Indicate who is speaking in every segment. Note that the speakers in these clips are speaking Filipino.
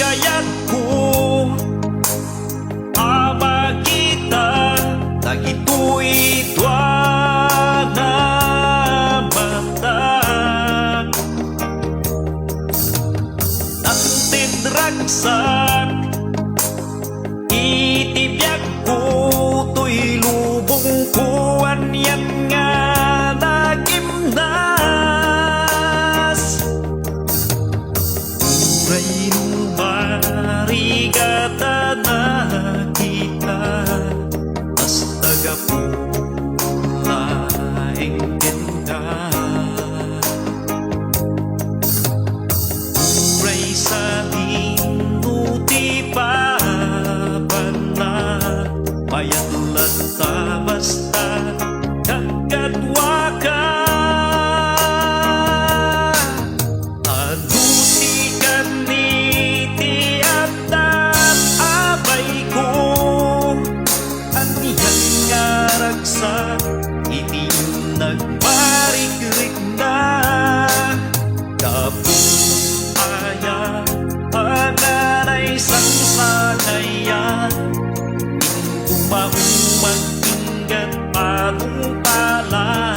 Speaker 1: kayat ko ama kita dagitoy dua na mata nagtidragsak itibyak ko to'y lubong ko anyan nga nagimnas uray numarigata na kita mas tagapulaing ganda uray sa inuti pa mayatlat ta basta kagadwa ka adusikan ni tiat at abay ko anihan nga ragsa iti nagmarik-rik na kapung aya panganay sangsanayan maumang inggat patong pala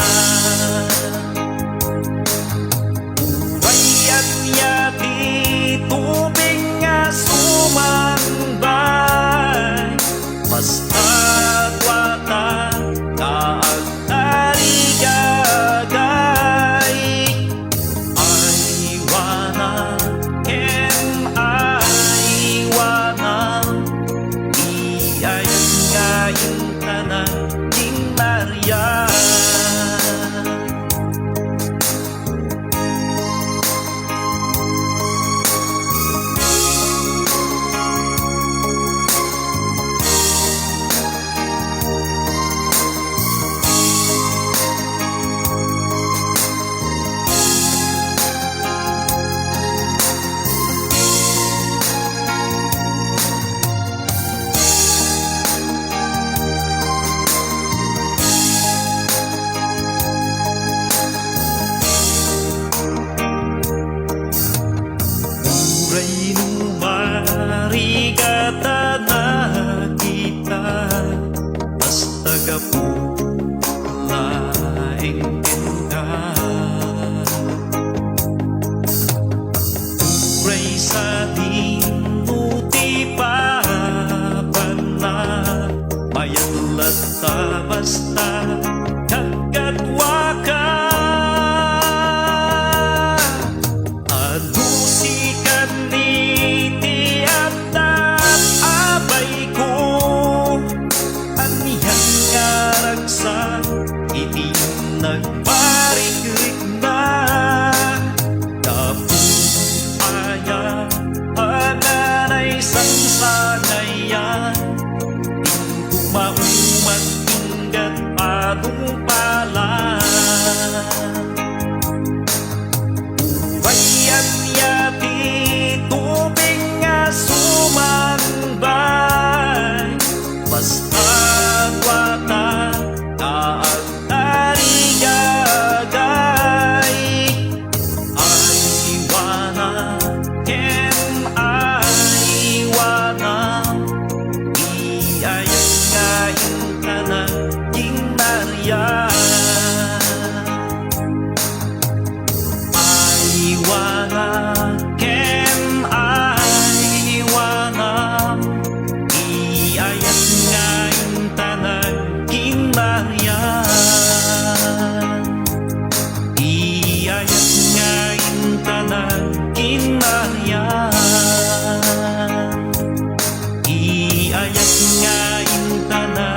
Speaker 1: urayan yati tubig nga sumambay basta wata kaagtarigagay aywana ken aywana iayang yung tanan ning Maria marigata na kita mas tagapulaing ganda uray sa tinuti pa na mayatlat ta basta kagadwa ka adusikan ni iti nagmarik-rik na kapung aya panganay sangsanayan tingko maumag inggat patong pala urayan yati tubig nga sumangbay basta wata kaagtarigagay aywana ken aywana iayang nga yung tanan king Maria aywana ken aywana iayang nga yung tanan king Maria iayat nga yung tanan king Maria iayat nga yung tanan